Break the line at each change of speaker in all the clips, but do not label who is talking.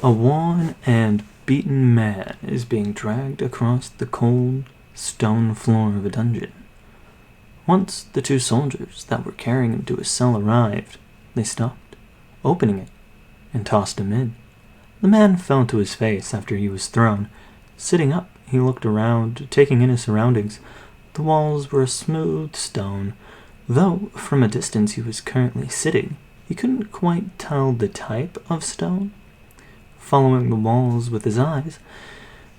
A worn and beaten man is being dragged across the cold stone floor of a dungeon. Once the two soldiers that were carrying him to his cell arrived, they stopped, opening it, and tossed him in. The man fell to his face after he was thrown. Sitting up, he looked around, taking in his surroundings. The walls were smooth stone, though from a distance he was currently sitting, he couldn't quite tell the type of stone. Following the walls with his eyes,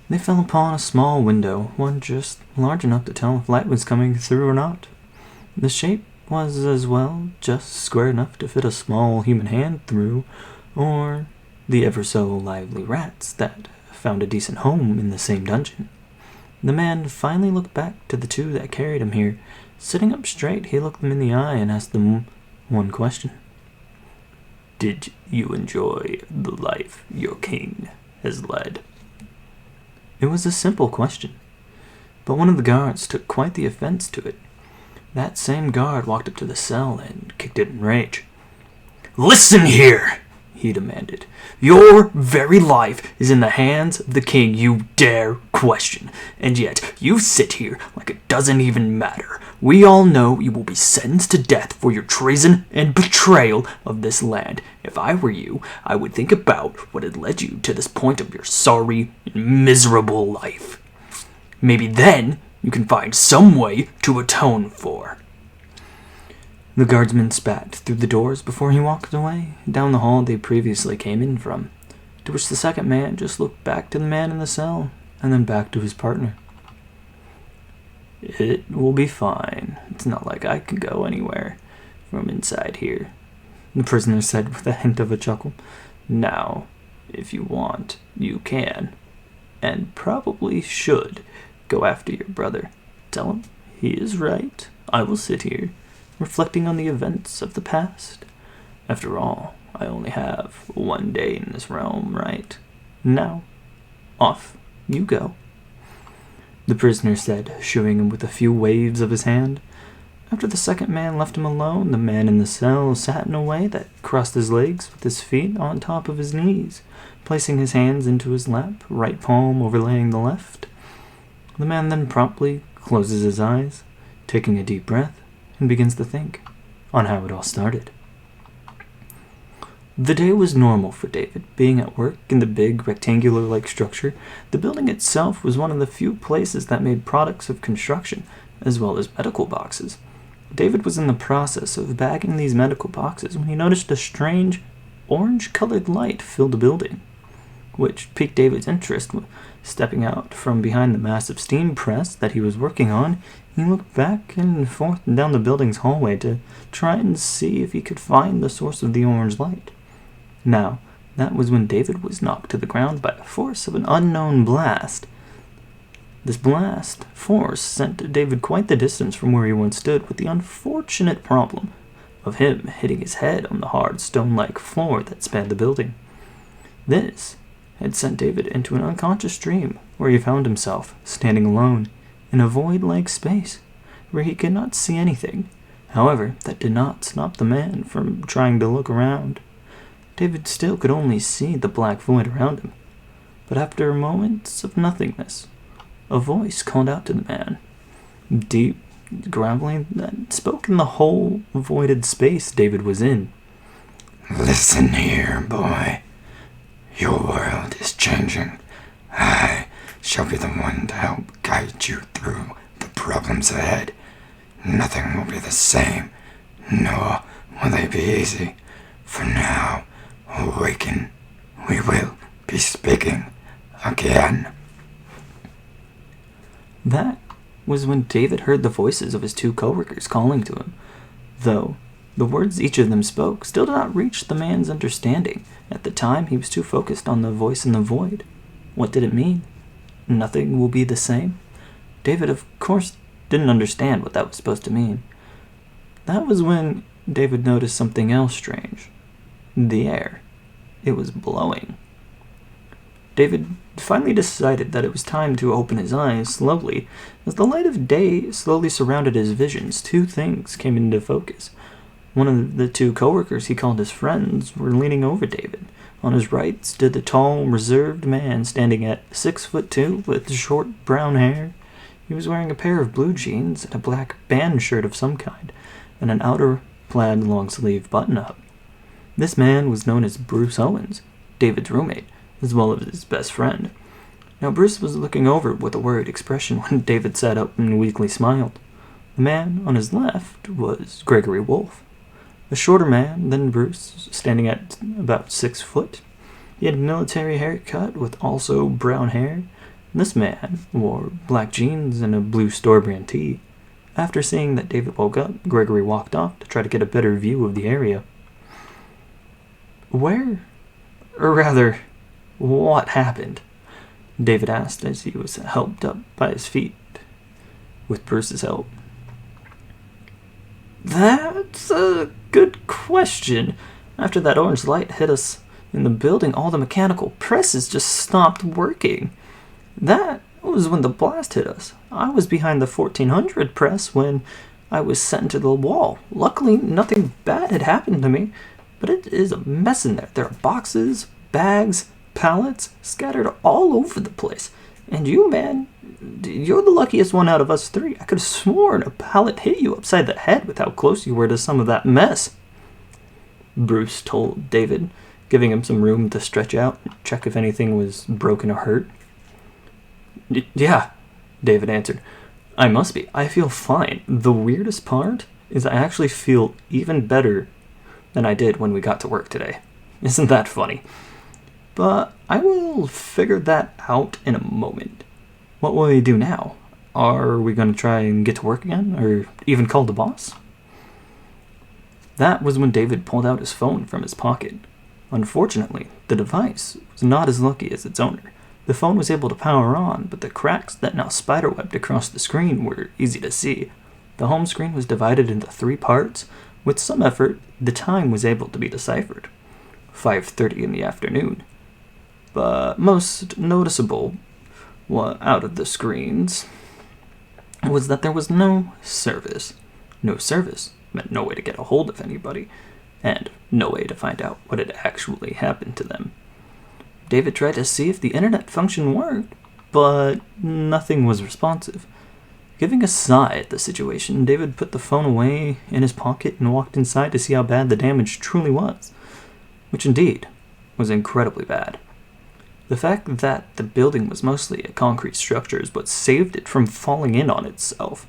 they fell upon a small window, one just large enough to tell if light was coming through or not. The shape was as well just square enough to fit a small human hand through, or the ever so lively rats that found a decent home in the same dungeon. The man finally looked back to the two that carried him here. Sitting up straight, he looked them in the eye and asked them one question. "Did you enjoy the life your king has led?" It was a simple question, but one of the guards took quite the offense to it. That same guard walked up to the cell and kicked it in rage. "Listen here!" he demanded. "Your very life is in the hands of the king you dare question, and yet you sit here like it doesn't even matter. We all know you will be sentenced to death for your treason and betrayal of this land. If I were you, I would think about what had led you to this point of your sorry and miserable life. Maybe then you can find some way to atone for." The guardsman spat through the doors before he walked away, down the hall they previously came in from, to which the second man just looked back to the man in the cell, and then back to his partner. "It will be fine. It's not like I can go anywhere from inside here," the prisoner said with a hint of a chuckle. "Now, if you want, you can, and probably should, go after your brother. Tell him he is right. I will sit here, reflecting on the events of the past. After all, I only have one day in this realm, right? Now, off you go," the prisoner said, shooing him with a few waves of his hand. After the second man left him alone, the man in the cell sat in a way that crossed his legs with his feet on top of his knees, placing his hands into his lap, right palm overlaying the left. The man then promptly closes his eyes, taking a deep breath, and begins to think on how it all started. The day was normal for David, being at work in the big rectangular-like structure. The building itself was one of the few places that made products of construction, as well as medical boxes. David was in the process of bagging these medical boxes when he noticed a strange, orange-colored light fill the building, which piqued David's interest. Stepping out from behind the massive steam press that he was working on, he looked back and forth down the building's hallway to try and see if he could find the source of the orange light. Now, that was when David was knocked to the ground by the force of an unknown blast. This blast force sent David quite the distance from where he once stood, with the unfortunate problem of him hitting his head on the hard stone-like floor that spanned the building. This had sent David into an unconscious dream, where he found himself standing alone in a void-like space where he could not see anything. However, that did not stop the man from trying to look around. David still could only see the black void around him. But after moments of nothingness, a voice called out to the man, deep, gravelly, that spoke in the whole voided space David was in.
"Listen here, boy. Your world is changing. I shall be the one to help guide you through the problems ahead. Nothing will be the same, nor will they be easy. For now, awaken. We will be speaking again."
That was when David heard the voices of his two coworkers calling to him, though the words each of them spoke still did not reach the man's understanding. At the time, he was too focused on the voice in the void. What did it mean? Nothing will be the same? David, of course, didn't understand what that was supposed to mean. That was when David noticed something else strange. The air. It was blowing. David finally decided that it was time to open his eyes slowly. As the light of day slowly surrounded his visions, two things came into focus. One of the two coworkers he called his friends were leaning over David, On his right stood the tall, reserved man standing at 6'2" with short brown hair. He was wearing a pair of blue jeans and a black band shirt of some kind, and an outer plaid long-sleeve button-up. This man was known as Bruce Owens, David's roommate, as well as his best friend. Now Bruce was looking over with a worried expression when David sat up and weakly smiled. The man on his left was Gregory Wolfe, a shorter man than Bruce, standing at about 6 foot. He had a military haircut with also brown hair. This man wore black jeans and a blue store-brand tee. After seeing that David woke up, Gregory walked off to try to get a better view of the area. Where, or rather, what happened? David asked as he was helped up by his feet with Bruce's help. That's a good question. After that orange light hit us in the building, all the mechanical presses just stopped working. That was when the blast hit us. I was behind the 1400 press when I was sent into the wall. Luckily, nothing bad had happened to me, but it is a mess in there. There are boxes, bags, pallets scattered all over the place. And you, man, you're the luckiest one out of us three. I could have sworn a pallet hit you upside the head with how close you were to some of that mess. Bruce told David, giving him some room to stretch out and check if anything was broken or hurt. Yeah, David answered. I must be. I feel fine. The weirdest part is I actually feel even better than I did when we got to work today. Isn't that funny? But I will figure that out in a moment. What will we do now? Are we going to try and get to work again? Or even call the boss? That was when David pulled out his phone from his pocket. Unfortunately, the device was not as lucky as its owner. The phone was able to power on, but the cracks that now spiderwebbed across the screen were easy to see. The home screen was divided into 3 parts. With some effort, the time was able to be deciphered. 5:30 in the afternoon. But most noticeable out of the screens was that there was no service. No service meant no way to get a hold of anybody, and no way to find out what had actually happened to them. David tried to see if the internet function worked, but nothing was responsive. Giving a sigh at the situation, David put the phone away in his pocket and walked inside to see how bad the damage truly was, which indeed was incredibly bad. The fact that the building was mostly a concrete structure is what saved it from falling in on itself.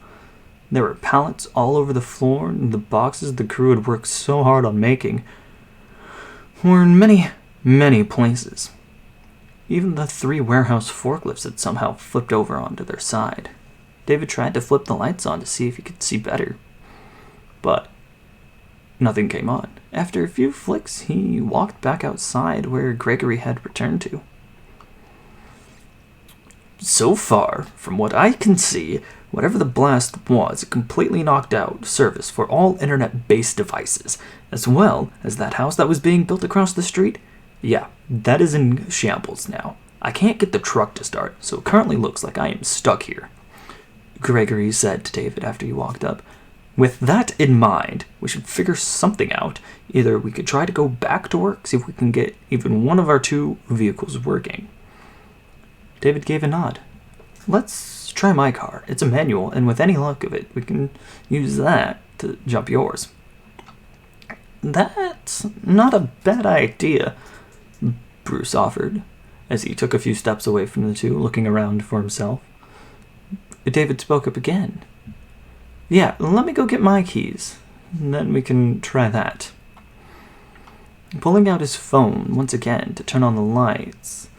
There were pallets all over the floor, and the boxes the crew had worked so hard on making were in many, many places. Even the 3 warehouse forklifts had somehow flipped over onto their side. David tried to flip the lights on to see if he could see better, but nothing came on. After a few flicks, he walked back outside where Gregory had returned to. So far, from what I can see, whatever the blast was, it completely knocked out service for all internet-based devices, as well as that house that was being built across the street. Yeah, that is in shambles now. I can't get the truck to start, so it currently looks like I am stuck here, Gregory said to David after he walked up. With that in mind, we should figure something out. Either we could try to go back to work, see if we can get even one of our 2 vehicles working. David gave a nod. Let's try my car. It's a manual, and with any luck of it, we can use that to jump yours. That's not a bad idea, Bruce offered, as he took a few steps away from the 2, looking around for himself. David spoke up again. Yeah, let me go get my keys, and then we can try that. Pulling out his phone once again to turn on the lights,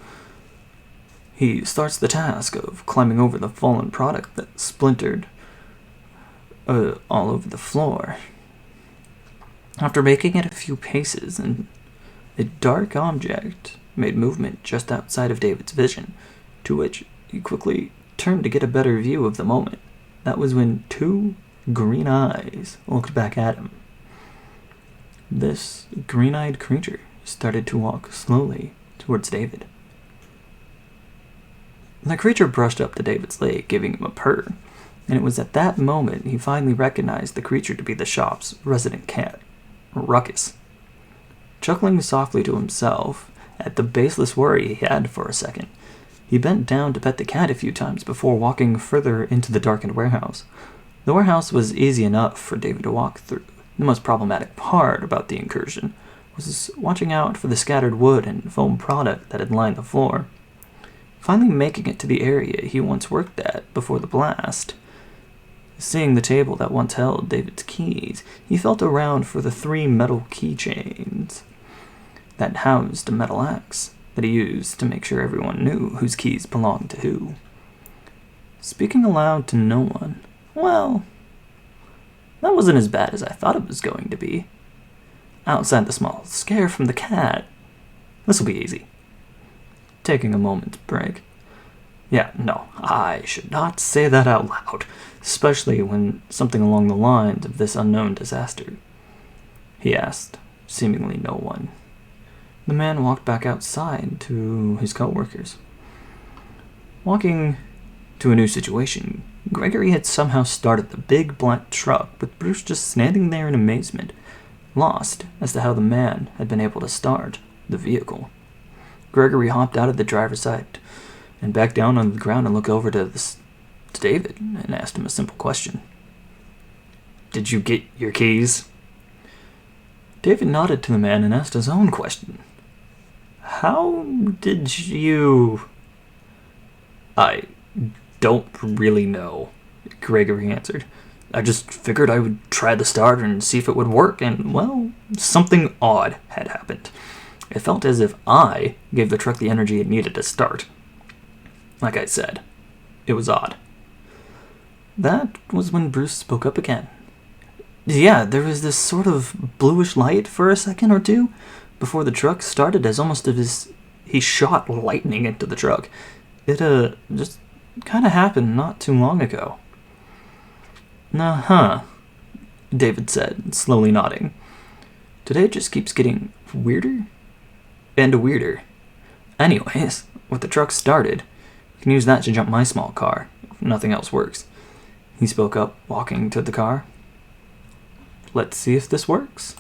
he starts the task of climbing over the fallen product that splintered all over the floor. After making it a few paces, and a dark object made movement just outside of David's vision, to which he quickly turned to get a better view of the moment. That was when 2 green eyes looked back at him. This green-eyed creature started to walk slowly towards David. The creature brushed up to David's leg, giving him a purr, and it was at that moment he finally recognized the creature to be the shop's resident cat, Ruckus. Chuckling softly to himself, at the baseless worry he had for a second. He bent down to pet the cat a few times before walking further into the darkened warehouse. The warehouse was easy enough for David to walk through. The most problematic part about the incursion was watching out for the scattered wood and foam product that had lined the floor. Finally making it to the area he once worked at before the blast, seeing the table that once held David's keys, he felt around for the 3 metal keychains that housed a metal axe that he used to make sure everyone knew whose keys belonged to who. Speaking aloud to no one, well, that wasn't as bad as I thought it was going to be. Outside the small scare from the cat, this'll be easy. Taking a moment's break. Yeah, no, I should not say that out loud, especially when something along the lines of this unknown disaster. He asked, seemingly no one. The man walked back outside to his co-workers. Walking to a new situation, Gregory had somehow started the big black truck with Bruce just standing there in amazement, lost as to how the man had been able to start the vehicle. Gregory hopped out of the driver's side and back down on the ground and looked over to David and asked him a simple question. "Did you get your keys?" David nodded to the man and asked his own question. "How did you—" "I don't really know," Gregory answered. "I just figured I would try the starter and see if it would work, and, well, something odd had happened. It felt as if I gave the truck the energy it needed to start. Like I said, it was odd." That was when Bruce spoke up again. "Yeah, there was this sort of bluish light for a second or two before the truck started, as almost as he shot lightning into the truck. It, just kind of happened not too long ago." "Uh-huh," David said, slowly nodding. "Today it just keeps getting weirder and weirder. Anyways, with the truck started, you can use that to jump my small car, if nothing else works." He spoke up, walking to the car. "Let's see if this works."